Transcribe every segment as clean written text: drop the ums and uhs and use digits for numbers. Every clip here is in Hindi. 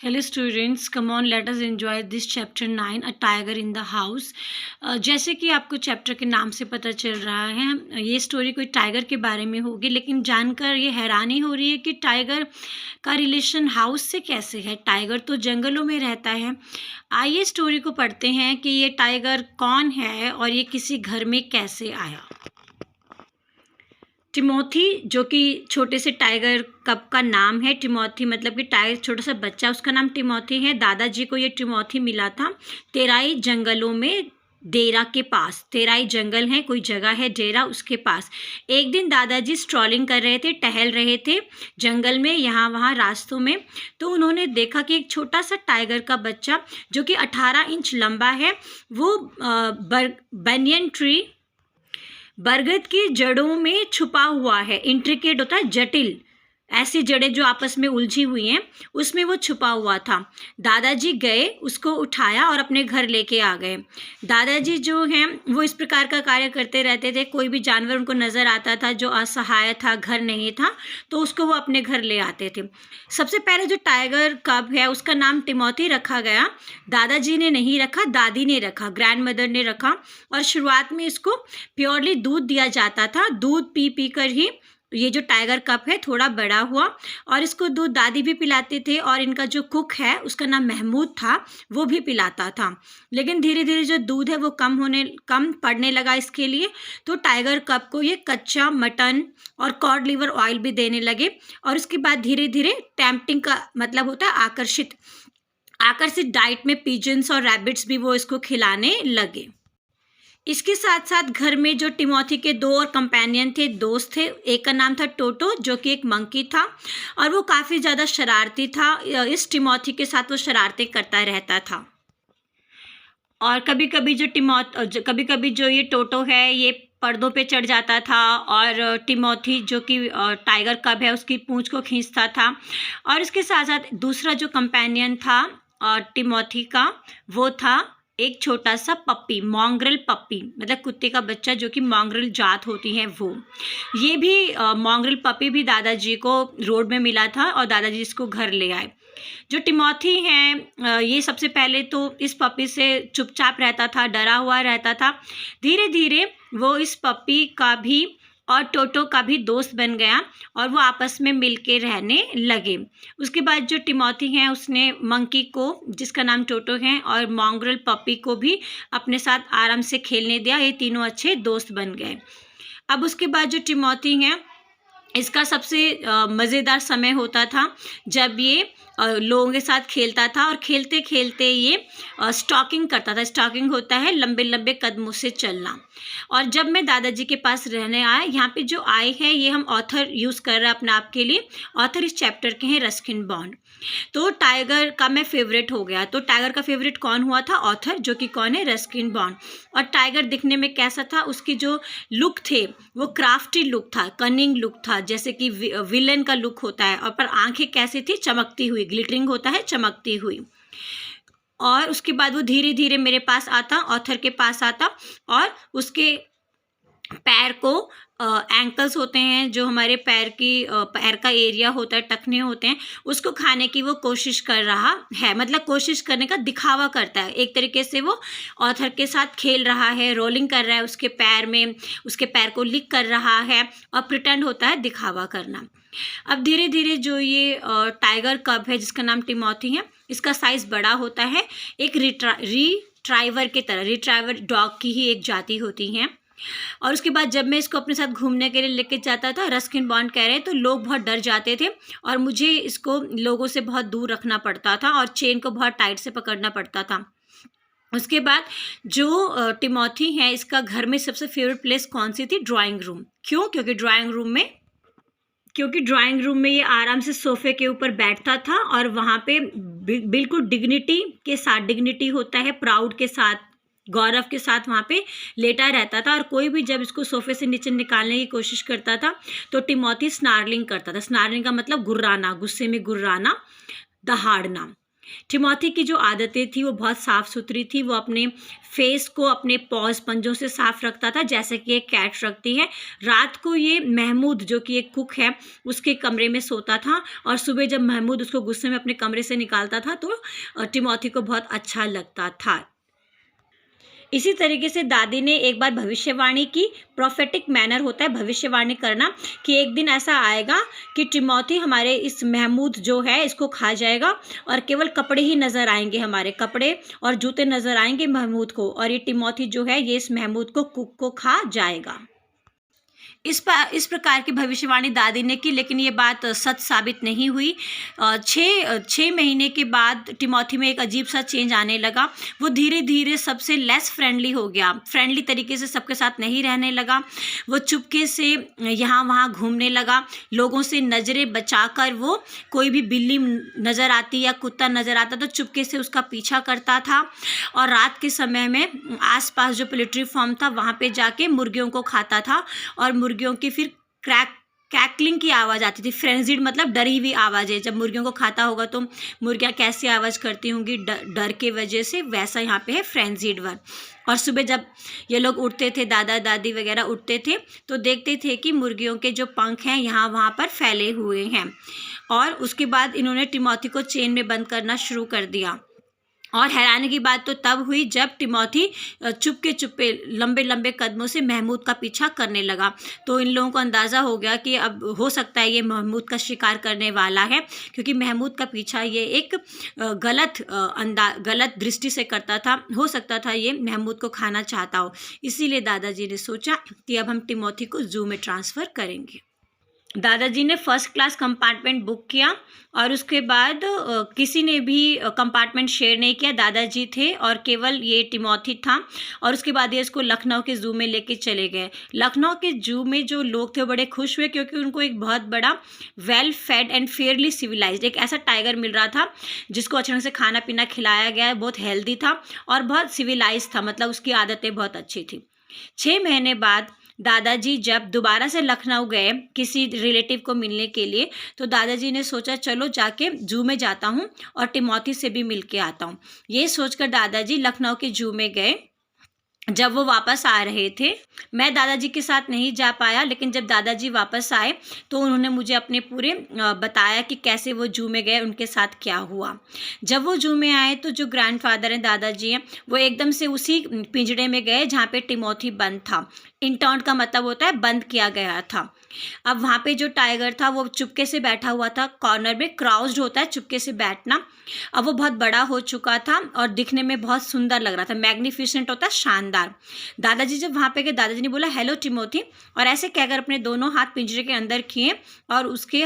Hello students, come on let us enjoy this chapter 9 a tiger in the house. जैसे कि आपको चैप्टर के नाम से पता चल रहा है, ये स्टोरी कोई टाइगर के बारे में होगी, लेकिन जानकर ये हैरानी हो रही है कि टाइगर का रिलेशन हाउस से कैसे है। टाइगर तो जंगलों में रहता है। आइए स्टोरी को पढ़ते हैं कि ये टाइगर कौन है और ये किसी घर में कैसे आया। टिमोथी, जो कि छोटे से टाइगर कब का नाम है। टिमोथी मतलब कि टाइगर छोटा सा बच्चा, उसका नाम टिमोथी है। दादाजी को ये टिमोथी मिला था तेराई जंगलों में, डेरा के पास। तेराई जंगल है, कोई जगह है डेरा, उसके पास। एक दिन दादाजी स्ट्रॉलिंग कर रहे थे, टहल रहे थे जंगल में, यहाँ वहाँ रास्तों में। तो उन्होंने देखा कि एक छोटा सा टाइगर का बच्चा जो कि 18 इंच लंबा है, वो बनियन ट्री, बरगद की जड़ों में छुपा हुआ है। इंट्रिकेट होता है जटिल, ऐसी जड़ें जो आपस में उलझी हुई हैं, उसमें वो छुपा हुआ था। दादाजी गए, उसको उठाया और अपने घर लेके आ गए। दादाजी जो हैं वो इस प्रकार का कार्य करते रहते थे। कोई भी जानवर उनको नज़र आता था जो असहाय था, घर नहीं था, तो उसको वो अपने घर ले आते थे। सबसे पहले जो टाइगर कब है उसका नाम टिमोथी रखा गया। दादाजी ने नहीं रखा, दादी ने रखा, ग्रैंड मदर ने रखा। और शुरुआत में इसको प्योरली दूध दिया जाता था। दूध पी पी कर ही ये जो टाइगर कप है थोड़ा बड़ा हुआ, और इसको दूध दादी भी पिलाते थे, और इनका जो कुक है उसका नाम महमूद था, वो भी पिलाता था। लेकिन धीरे धीरे जो दूध है वो कम पड़ने लगा इसके लिए। तो टाइगर कप को ये कच्चा मटन और कॉड लिवर ऑयल भी देने लगे। और उसके बाद धीरे धीरे टेम्पटिंग का मतलब होता है आकर्षित डाइट में पिजन्स और रैबिट्स भी वो इसको खिलाने लगे। इसके साथ साथ घर में जो टिमोथी के दो और कंपेनियन थे, दोस्त थे। एक का नाम था टोटो, जो कि एक मंकी था, और वो काफ़ी ज़्यादा शरारती था। इस टिमोथी के साथ वो शरारतें करता रहता था। और कभी कभी जो ये टोटो है ये पर्दों पे चढ़ जाता था, और टिमोथी जो कि टाइगर कब है उसकी पूंछ को खींचता था। और इसके साथ साथ दूसरा जो कंपेनियन था टिमोथी का, वो था एक छोटा सा पप्पी, मॉन्ग्रेल पप्पी, मतलब कुत्ते का बच्चा, जो कि मॉन्ग्रेल जात होती है वो। ये भी मॉन्ग्रेल पप्पी भी दादाजी को रोड में मिला था, और दादाजी इसको घर ले आए। जो टिमोथी है ये सबसे पहले तो इस पप्पी से चुपचाप रहता था, डरा हुआ रहता था। धीरे धीरे वो इस पप्पी का भी और टोटो का भी दोस्त बन गया, और वो आपस में मिलके रहने लगे। उसके बाद जो टिमोथी है उसने मंकी को, जिसका नाम टोटो है, और मॉन्ग्रेल पप्पी को भी अपने साथ आराम से खेलने दिया। ये तीनों अच्छे दोस्त बन गए। अब उसके बाद जो टिमोथी है, इसका सबसे मज़ेदार समय होता था जब ये लोगों के साथ खेलता था, और खेलते खेलते ये स्टॉकिंग करता था। स्टॉकिंग होता है लंबे लंबे कदमों से चलना। और जब मैं दादाजी के पास रहने आया, यहाँ पे जो आए हैं ये हम ऑथर यूज़ कर रहे हैं अपने आप के लिए। ऑथर इस चैप्टर के हैं रस्किन बॉन्ड। तो टाइगर का मैं फेवरेट हो गया। तो टाइगर का फेवरेट कौन हुआ था? ऑथर, जो कि कौन है? Ruskin bond. और टाइगर दिखने में कैसा था? उसकी जो लुक थे वो क्राफ्टी लुक था, कनिंग लुक था, जैसे कि विलन का लुक होता है। और पर आंखें कैसी थी? चमकती हुई, ग्लिटरिंग होता है, चमकती हुई। और उसके बाद वो धीरे धीरे मेरे पास आता, ऑथर के पास आता, और उसके पैर को एंकल्स होते हैं, जो हमारे पैर का एरिया होता है, टखने होते हैं, उसको खाने की वो कोशिश कर रहा है। मतलब कोशिश करने का दिखावा करता है। एक तरीके से वो ऑथर के साथ खेल रहा है, रोलिंग कर रहा है उसके पैर में, उसके पैर को लिक कर रहा है, और प्रिटेंड होता है दिखावा करना। अब धीरे धीरे जो ये टाइगर कब है, जिसका नाम टिमोथी है, इसका साइज़ बड़ा होता है। एक रिट्राइवर के तरह, रिट्राइवर डॉग की ही एक जाति होती है। और उसके बाद जब मैं इसको अपने साथ घूमने के लिए लेके जाता था, रस्किन बॉन्ड कह रहे, तो लोग बहुत डर जाते थे, और मुझे इसको लोगों से बहुत दूर रखना पड़ता था, और चेन को बहुत टाइट से पकड़ना पड़ता था। उसके बाद जो टिमोथी है, इसका घर में सबसे फेवरेट प्लेस कौन सी थी? Drawing room. क्यों? क्योंकि ड्राइंग रूम में ये आराम से सोफे के ऊपर बैठता था, और वहाँ पे बिल्कुल डिग्निटी के साथ, डिग्निटी होता है प्राउड के साथ, गौरव के साथ वहाँ पे लेटा रहता था। और कोई भी जब इसको सोफे से नीचे निकालने की कोशिश करता था तो टिमोथी स्नार्लिंग करता था। स्नार्लिंग का मतलब गुर्राना, गुस्से में गुर्राना, दहाड़ना। टिमोथी की जो आदतें थी वो बहुत साफ़ सुथरी थी। वो अपने फेस को अपने पॉज पंजों से साफ रखता था, जैसे कि एक कैट रखती है। रात को ये महमूद जो कि एक कुक है उसके कमरे में सोता था, और सुबह जब महमूद उसको गुस्से में अपने कमरे से निकालता था तो टिमोथी को बहुत अच्छा लगता था। इसी तरीके से दादी ने एक बार भविष्यवाणी की। प्रोफेटिक मैनर होता है भविष्यवाणी करना, कि एक दिन ऐसा आएगा कि टिमोथी हमारे इस महमूद जो है इसको खा जाएगा, और केवल कपड़े ही नज़र आएंगे, हमारे कपड़े और जूते नज़र आएंगे महमूद को, और ये टिमोथी जो है ये इस महमूद को कुक को खा जाएगा। इस प्रकार की भविष्यवाणी दादी ने की, लेकिन ये बात सच साबित नहीं हुई। 6 महीने के बाद टिमोथी में एक अजीब सा चेंज आने लगा। वो धीरे धीरे सबसे लेस फ्रेंडली हो गया, फ्रेंडली तरीके से सबके साथ नहीं रहने लगा। वो चुपके से यहाँ वहाँ घूमने लगा, लोगों से नज़रें बचाकर वो कोई भी बिल्ली नज़र आती या कुत्ता नज़र आता तो चुपके से उसका पीछा करता था, और रात के समय में आसपास जो पोल्ट्री फार्म था वहाँ पे जाके मुर्गियों को खाता था, और मुर्गियों की फिर क्रैकलिंग की आवाज़ आती थी। फ्रेंजिड मतलब डरी हुई आवाज़ें, जब मुर्गियों को खाता होगा तो मुर्गियाँ कैसी आवाज़ करती होंगी डर के वजह से, वैसा यहाँ पे है फ्रेंजिड वर्ड। और सुबह जब ये लोग उठते थे, दादा दादी वगैरह उठते थे, तो देखते थे कि मुर्गियों के जो पंख हैं यहाँ वहाँ पर फैले हुए हैं। और उसके बाद इन्होंने टिमोथी को चेन में बंद करना शुरू कर दिया। और हैरानी की बात तो तब हुई जब टिमोथी चुपके लंबे लंबे कदमों से महमूद का पीछा करने लगा। तो इन लोगों को अंदाज़ा हो गया कि अब हो सकता है ये महमूद का शिकार करने वाला है, क्योंकि महमूद का पीछा ये एक गलत दृष्टि से करता था। हो सकता था ये महमूद को खाना चाहता हो। इसीलिए दादाजी ने सोचा कि अब हम टिमोथी को जू में ट्रांसफ़र करेंगे। दादाजी ने फर्स्ट क्लास कंपार्टमेंट बुक किया, और उसके बाद किसी ने भी कंपार्टमेंट शेयर नहीं किया। दादाजी थे और केवल ये टिमोथी था। और उसके बाद ये इसको लखनऊ के जू में लेके चले गए। लखनऊ के जू में जो लोग थे वो बड़े खुश हुए, क्योंकि उनको एक बहुत बड़ा well fed and fairly civilised एक ऐसा टाइगर मिल रहा था जिसको अचानक से खाना पीना खिलाया गया, बहुत हेल्दी था और बहुत सिविलाइज था, मतलब उसकी आदतें बहुत अच्छी थी। 6 महीने बाद दादाजी जब दोबारा से लखनऊ गए किसी रिलेटिव को मिलने के लिए, तो दादाजी ने सोचा चलो जाके जू में जाता हूँ और टिमोथी से भी मिल के आता हूँ। ये सोचकर दादाजी लखनऊ के जू में गए। जब वो वापस आ रहे थे, मैं दादाजी के साथ नहीं जा पाया, लेकिन जब दादाजी वापस आए तो उन्होंने मुझे अपने पूरे बताया कि कैसे वो जू में गए, उनके साथ क्या हुआ। जब वो जू में आए तो जो ग्रैंडफादर हैं, दादाजी हैं, वो एकदम से उसी पिंजड़े में गए जहाँ पे टिमोथी बंद था। इंटर्न का मतलब होता है बंद किया गया था। अब वहाँ पे जो टाइगर था वो चुपके से बैठा हुआ था कॉर्नर में, क्राउज्ड होता है चुपके से बैठना। अब वो बहुत बड़ा हो चुका था और दिखने में बहुत सुंदर लग रहा था, मैग्निफिसेंट होता है, शानदार। दादाजी जब वहाँ पे गए, दादाजी ने बोला हेलो टिमोथी, और ऐसे कहकर अपने दोनों हाथ पिंजरे के अंदर किए और उसके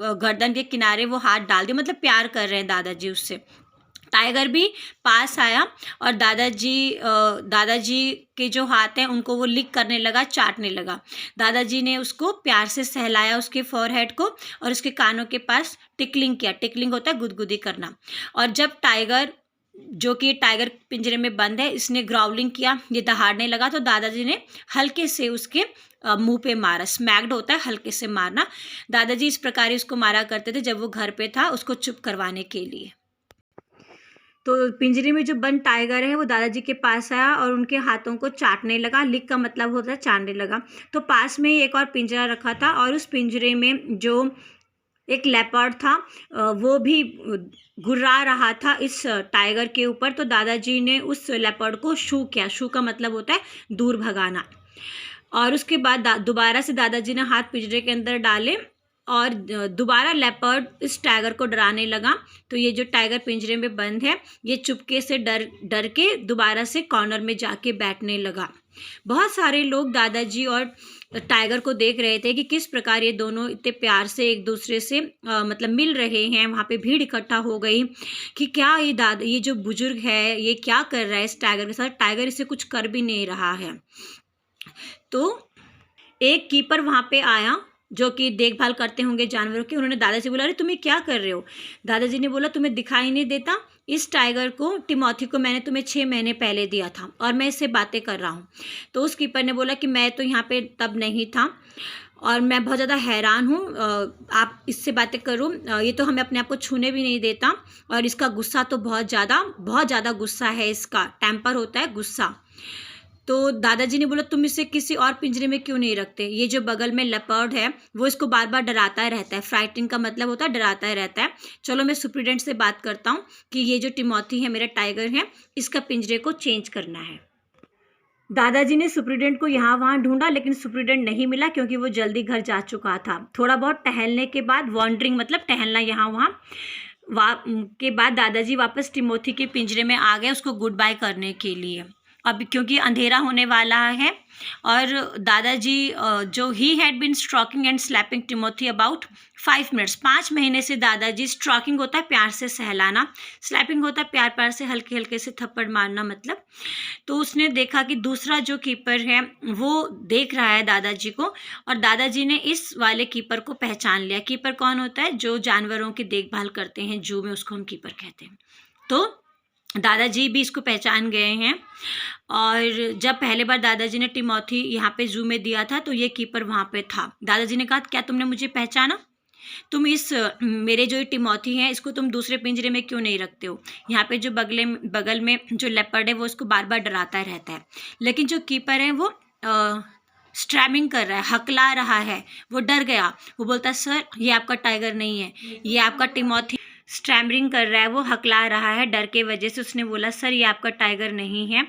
गर्दन के किनारे वो हाथ डाल दिए, मतलब प्यार कर रहे हैं दादाजी उससे। टाइगर भी पास आया और दादाजी के जो हाथ हैं उनको वो लिक करने लगा, चाटने लगा। दादाजी ने उसको प्यार से सहलाया, उसके फॉरहेड को, और उसके कानों के पास टिकलिंग किया। टिकलिंग होता है गुदगुदी करना। और जब टाइगर, जो कि टाइगर पिंजरे में बंद है, इसने ग्राउलिंग किया, ये दहाड़ने लगा, तो दादाजी ने हल्के से उसके मुंह पे मारा। स्मैक्ड होता है हल्के से मारना। दादाजी इस प्रकार उसको मारा करते थे जब वो घर पे था, उसको चुप करवाने के लिए। तो पिंजरे में जो बंद टाइगर है वो दादाजी के पास आया और उनके हाथों को चाटने लगा। लिक का मतलब होता है चाटने लगा। तो पास में ही एक और पिंजरा रखा था और उस पिंजरे में जो एक लेपर्ड था वो भी गुर्रा रहा था इस टाइगर के ऊपर। तो दादाजी ने उस लेपर्ड को शू किया। शू का मतलब होता है दूर भगाना। और उसके बाद दोबारा से दादाजी ने हाथ पिंजरे के अंदर डाले और दोबारा लेपर्ड इस टाइगर को डराने लगा। तो ये जो टाइगर पिंजरे में बंद है, ये चुपके से डर के दोबारा से कॉर्नर में जाके बैठने लगा। बहुत सारे लोग दादाजी और टाइगर को देख रहे थे कि किस प्रकार ये दोनों इतने प्यार से एक दूसरे से मतलब मिल रहे हैं। वहाँ पे भीड़ इकट्ठा हो गई कि क्या ये जो बुजुर्ग है ये क्या कर रहा है इस टाइगर के साथ। टाइगर इसे कुछ कर भी नहीं रहा है। तो एक कीपर वहाँ पे आया जो कि देखभाल करते होंगे जानवरों की। उन्होंने दादाजी बोला अरे तुम्हें क्या कर रहे हो। दादाजी ने बोला तुम्हें दिखाई नहीं देता, इस टाइगर को, टिमोथी को मैंने तुम्हें 6 महीने पहले दिया था और मैं इससे बातें कर रहा हूँ। तो उस कीपर ने बोला कि मैं तो यहाँ पे तब नहीं था और मैं बहुत ज़्यादा हैरान हूँ, आप इससे बातें करो, ये तो हमें अपने आप को छूने भी नहीं देता। और इसका गुस्सा तो बहुत ज़्यादा गुस्सा है, इसका टेम्पर होता है गुस्सा। तो दादाजी ने बोला तुम इसे किसी और पिंजरे में क्यों नहीं रखते, ये जो बगल में लेपर्ड है वो इसको बार बार डराता रहता है। फ्राइटिंग का मतलब होता है डराता ही रहता है। चलो मैं सुप्रिटेंडेंट से बात करता हूँ कि ये जो टिमोथी है मेरा टाइगर है, इसका पिंजरे को चेंज करना है। दादाजी ने सुप्रिटेंडेंट को यहाँ वहाँ ढूंढा, लेकिन सुप्रिटेंडेंट नहीं मिला क्योंकि वो जल्दी घर जा चुका था। थोड़ा बहुत टहलने के बाद, वॉन्डरिंग मतलब टहलना यहाँ वहाँ के बाद दादाजी वापस टिमोथी के पिंजरे में आ गए उसको गुड बाय करने के लिए। अब क्योंकि अंधेरा होने वाला है और दादाजी जो he had been stroking and slapping Timothy about 5 minutes, 5 महीने से दादाजी, स्ट्रोकिंग होता है प्यार से सहलाना, स्लैपिंग होता है प्यार प्यार से हल्के हल्के से थप्पड़ मारना मतलब। तो उसने देखा कि दूसरा जो कीपर है वो देख रहा है दादाजी को, और दादाजी ने इस वाले कीपर को पहचान लिया। कीपर कौन होता है? जो जानवरों की देखभाल करते हैं जू में, उसको हम कीपर कहते हैं। तो दादाजी भी इसको पहचान गए हैं। और जब पहले बार दादाजी ने टिमोथी यहाँ पे जू में दिया था तो ये कीपर वहाँ पे था। दादाजी ने कहा क्या तुमने मुझे पहचाना? तुम इस मेरे जो ये टिमोथी है इसको तुम दूसरे पिंजरे में क्यों नहीं रखते हो? यहाँ पे जो बगल में जो लेपर्ड है वो इसको बार बार डराता रहता है, लेकिन जो कीपर है वो स्ट्रैमिंग कर रहा है, हकला रहा है, वो डर गया। वो बोलता है सर ये आपका टाइगर नहीं है, ये आपका टिमोथी। स्टैमरिंग कर रहा है, वो हकला रहा है डर के वजह से। उसने बोला सर ये आपका टाइगर नहीं है।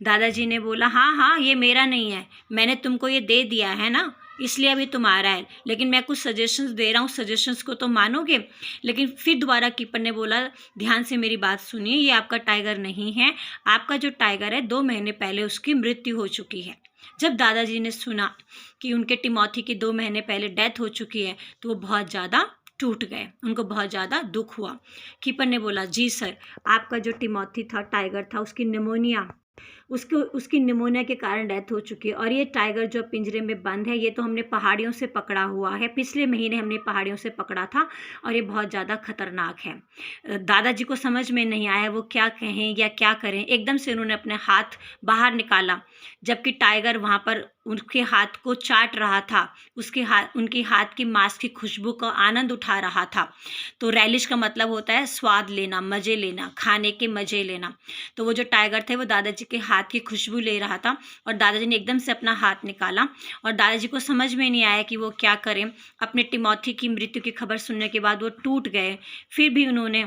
दादाजी ने बोला हाँ ये मेरा नहीं है, मैंने तुमको ये दे दिया है ना, इसलिए अभी तुम्हारा है, लेकिन मैं कुछ सजेशंस दे रहा हूँ, सजेशंस को तो मानोगे? लेकिन फिर दोबारा कीपर ने बोला ध्यान से मेरी बात सुनिए, ये आपका टाइगर नहीं है, आपका जो टाइगर है 2 महीने पहले उसकी मृत्यु हो चुकी है। जब दादाजी ने सुना कि उनके टिमोथी की 2 महीने पहले डेथ हो चुकी है तो वो बहुत ज़्यादा टूट गए, उनको बहुत ज़्यादा दुख हुआ। कीपर ने बोला जी सर, आपका जो टिमोथी था, टाइगर था, उसकी निमोनिया के कारण डेथ हो चुकी है। और ये टाइगर जो पिंजरे में बंद है ये तो हमने पहाड़ियों से पकड़ा हुआ है, पिछले महीने हमने पहाड़ियों से पकड़ा था और ये बहुत ज़्यादा खतरनाक है। दादाजी को समझ में नहीं आया वो क्या कहें या क्या करें। एकदम से उन्होंने अपने हाथ बाहर निकाला, जबकि टाइगर वहाँ पर उनके हाथ को चाट रहा था, उनके हाथ की मांस की खुशबू का आनंद उठा रहा था। तो रैलिश का मतलब होता है स्वाद लेना, मज़े लेना, खाने के मज़े लेना। तो वो जो टाइगर थे वो दादाजी के हाथ की खुशबू ले रहा था और दादाजी ने एकदम से अपना हाथ निकाला और दादाजी को समझ में नहीं आया कि वो क्या करें। अपने टिमोथी की मृत्यु की खबर सुनने के बाद वो टूट गए। फिर भी उन्होंने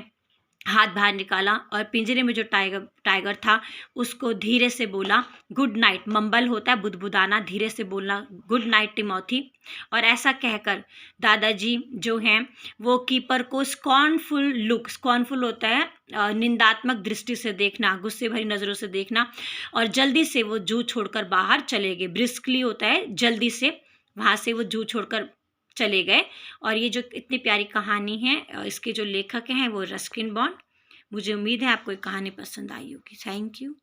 हाथ बाहर निकाला और पिंजरे में जो टाइगर था उसको धीरे से बोला गुड नाइट। मम्बल होता है बुदबुदाना, धीरे से बोलना गुड नाइट टिमोथी। और ऐसा कहकर दादाजी जो हैं वो कीपर को स्कॉर्नफुल होता है निंदात्मक दृष्टि से देखना, गुस्से भरी नज़रों से देखना, और जल्दी से वो जू छोड़कर बाहर चले गए। ब्रिस्कली होता है जल्दी से, वहाँ से वो जू छोड़कर चले गए। और ये जो इतनी प्यारी कहानी है इसके जो लेखक हैं वो रस्किन बॉन्ड। मुझे उम्मीद है आपको ये कहानी पसंद आई होगी। Thank you.